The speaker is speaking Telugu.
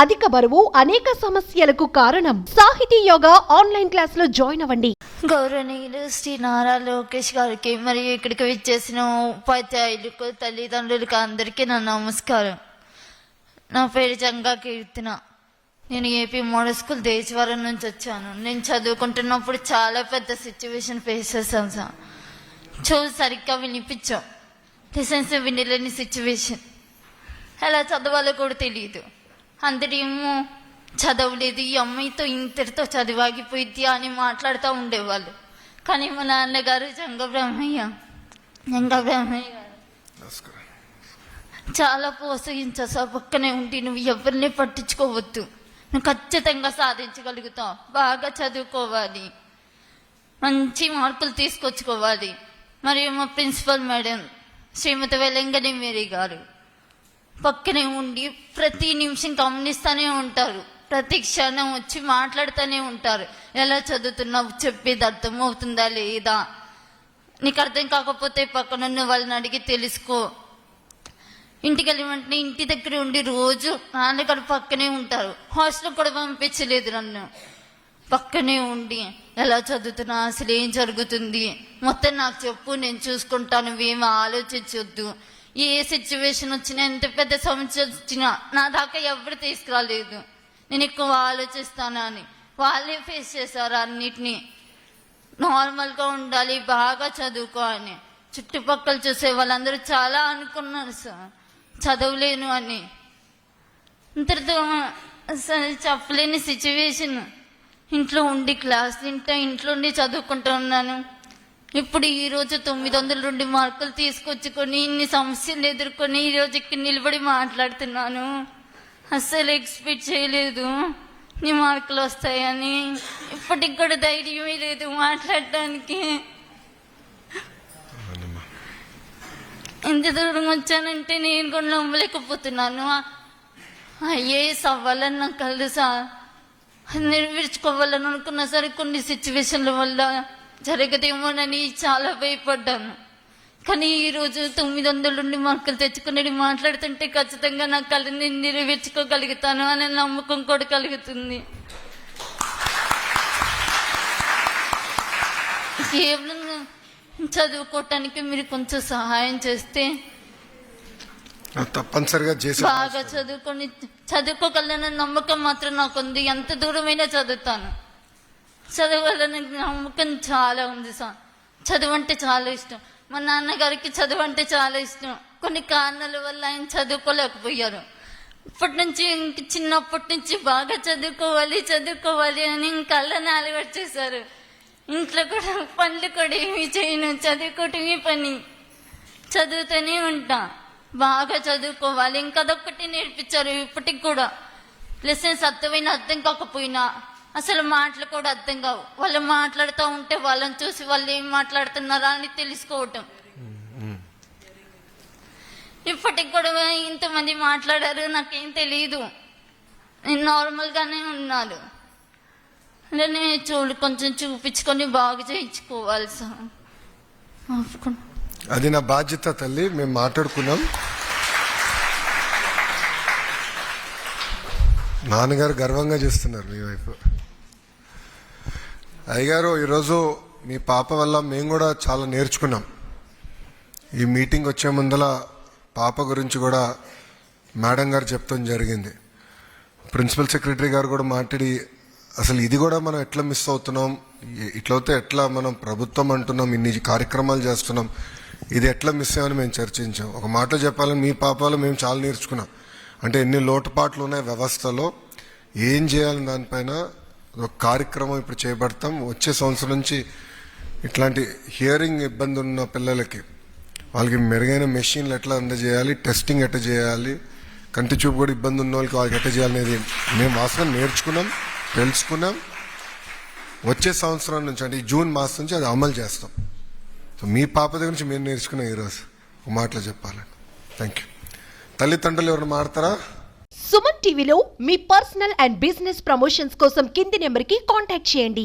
అధిక బరువు అనేక సమస్యలకు కారణం. సాహితీ యోగా ఆన్లైన్ క్లాస్ లో జాయిన్ అవ్వండి. గౌరవనీయులు శ్రీ నారా లోకేష్ గారికి మరియు ఇక్కడికి విచ్చేసిన ఉపాధ్యాయులకు, తల్లిదండ్రులకు అందరికీ నా నమస్కారం. నా పేరు జంగా కీర్తన. నేను ఏపీ మోడల్ స్కూల్ దేశవరం నుంచి వచ్చాను. నేను చదువుకుంటున్నప్పుడు చాలా పెద్ద సిచ్యువేషన్ ఫేస్ చేశాను సార్. చెవు సరిగ్గా వినిపించాం, లెసన్స్ వినలేని సిచ్యువేషన్, ఎలా చదవాలో కూడా తెలియదు. అందరేమో చదవలేదు, ఈ అమ్మాయితో ఇంతటితో చదివాగిపోయిద్ది అని మాట్లాడుతూ ఉండేవాళ్ళు. కానీ మా నాన్నగారు జంగా బ్రహ్మయ్య గారు చాలా ప్రోత్సహించారు సార్. పక్కనే ఉండి నువ్వు ఎవరిని పట్టించుకోవద్దు, నువ్వు ఖచ్చితంగా సాధించగలుగుతావు, బాగా చదువుకోవాలి, మంచి మార్కులు తీసుకొచ్చుకోవాలి. మరియు మా ప్రిన్సిపల్ మేడం శ్రీమతి వెలంగని మేరీ గారు పక్కనే ఉండి ప్రతి నిమిషం గమనిస్తూనే ఉంటారు, ప్రతి క్షణం వచ్చి మాట్లాడుతూనే ఉంటారు. ఎలా చదువుతున్నావు, చెప్పేది అర్థం అవుతుందా లేదా, నీకు అర్థం కాకపోతే పక్కనున్న వాళ్ళని అడిగి తెలుసుకో. ఇంటికి వెళ్ళి వెంటనే ఇంటి దగ్గర ఉండి రోజు నాన్నగారు పక్కనే ఉంటారు. హాస్టల్ కూడా పంపించలేదు నన్ను, పక్కనే ఉండి ఎలా చదువుతున్నా, అసలు ఏం జరుగుతుంది మొత్తం నాకు చెప్పు, నేను చూసుకుంటాను, ఏమి ఆలోచించొద్దు. ఏ సిచ్యువేషన్ వచ్చినా, ఎంత పెద్ద సమస్య వచ్చినా నా దాకా ఎవరు తీసుకురాలేదు. నేను ఎక్కువ ఆలోచిస్తాను అని వాళ్ళే ఫేస్ చేశారు అన్నిటినీ. నార్మల్గా ఉండాలి, బాగా చదువుకో అని. చుట్టుపక్కల చూసే వాళ్ళందరూ చాలా అనుకున్నారు సార్ చదవలేను అని. ఇంతటితో చెప్పలేని సిచ్యువేషన్. ఇంట్లో ఉండి క్లాస్ తింటా, ఇంట్లో ఉండి చదువుకుంటూ ఉన్నాను. ఇప్పుడు ఈరోజు 902 మార్కులు తీసుకొచ్చుకొని ఇన్ని సమస్యలు ఎదుర్కొని ఈరోజు ఇక్కడ నిలబడి మాట్లాడుతున్నాను. అస్సలు ఎక్స్పెక్ట్ చేయలేదు నీ మార్కులు వస్తాయని. ఇప్పటికి కూడా ధైర్యమే లేదు మాట్లాడటానికి. ఎంత దూరం వచ్చానంటే నేను కూడా నమ్మలేకపోతున్నాను. ఐఏఎస్ అవ్వాలని నాకు కలదు సార్, నెరవేర్చుకోవాలని అనుకున్నా సరే కొన్ని సిచ్యువేషన్ల వల్ల జరగదేమోనని చాలా భయపడ్డాను. కానీ ఈరోజు 902 మార్కులు తెచ్చుకుని మాట్లాడుతుంటే ఖచ్చితంగా నా కళని నెరవేర్చుకోగలుగుతాను అనే నమ్మకం కూడా కలుగుతుంది. కేవలం చదువుకోవటానికి మీరు కొంచెం సహాయం చేస్తే తప్పనిసరిగా బాగా చదువుకోగలనన్న నమ్మకం మాత్రం నాకుంది. ఎంత దూరమైనా చదువుతాను, చదవాలని నమ్మకం చాలా ఉంది సార్. చదువు అంటే చాలా ఇష్టం. మా నాన్నగారికి చదువు అంటే చాలా ఇష్టం. కొన్ని కారణాల వల్ల ఆయన చదువుకోలేకపోయారు. ఇప్పటి నుంచి చిన్నప్పటి నుంచి బాగా చదువుకోవాలి అని కళ్ళని అలవాటు చేశారు. ఇంట్లో కూడా పనులు కూడా ఏమీ చేయను, చదువుకోవటమే పని, చదువుతూనే ఉంటా. బాగా చదువుకోవాలి, ఇంకదొక్కటి నేర్పించారు. ఇప్పటికి కూడా లెసన్స్ అర్థమైనా అర్థం కాకపోయినా అసలు మాటలు కూడా అర్థం కావు. వాళ్ళు మాట్లాడుతూ ఉంటే వాళ్ళని చూసి వాళ్ళు ఏం మాట్లాడుతున్నారా అని తెలుసుకోవటం. ఇప్పటికి కూడా ఇంతమంది మాట్లాడారు, నాకేం తెలియదు, నేను నార్మల్గానే ఉన్నాను. నేను కొంచెం చూపించుకొని బాగు చేయించుకోవాలి సార్. అది నా బాధ్యత తల్లి, మేము మాట్లాడుకున్నాం. నాన్నగారు గర్వంగా చేస్తున్నారు మీ వైపు. అయ్యగారు, ఈరోజు మీ పాప వల్ల మేము కూడా చాలా నేర్చుకున్నాం. ఈ మీటింగ్ వచ్చే ముందల పాప గురించి కూడా మేడం గారు చెప్తాం జరిగింది. ప్రిన్సిపల్ సెక్రటరీ గారు కూడా మాట్లాడి అసలు ఇది కూడా మనం ఎట్లా మిస్ అవుతున్నాం, ఇట్లయితే ఎట్లా మనం ప్రభుత్వం అంటున్నాం, ఇన్ని కార్యక్రమాలు చేస్తున్నాం, ఇది ఎట్లా మిస్ అయ్యామని మేము చర్చించాం. ఒక మాటలో చెప్పాలని మీ పాపలో మేము చాలా నేర్చుకున్నాం. అంటే ఎన్ని లోటుపాట్లు ఉన్నాయి వ్యవస్థలో, ఏం చేయాలని దానిపైన ఒక కార్యక్రమం ఇప్పుడు చేపడతాం. వచ్చే సంవత్సరం నుంచి ఇట్లాంటి హియరింగ్ ఇబ్బంది ఉన్న పిల్లలకి వాళ్ళకి మెరుగైన మెషిన్లు ఎట్లా అందజేయాలి, టెస్టింగ్ ఎట్లా చేయాలి, కంటి చూపు కూడా ఇబ్బంది ఉన్న వాళ్ళకి ఎట్లా చేయాలనేది మేము వాస్తవం నేర్చుకున్నాం, తెలుసుకున్నాం. వచ్చే సంవత్సరం నుంచి అంటే ఈ జూన్ మాసం నుంచి అది అమలు చేస్తాం. సో మీ పాప దగ్గర నుంచి మేము నేర్చుకున్నాం. ఈరోజు ఒక మాటలో చెప్పాలని థ్యాంక్ యూ. తల్లిదండ్రులు ఎవరైనా మాడతారా? సుమన్ టీవీలో మీ పర్సనల్ అండ్ బిజినెస్ ప్రమోషన్స్ కోసం కింది నెంబర్కి కాంటాక్ట్ చేయండి.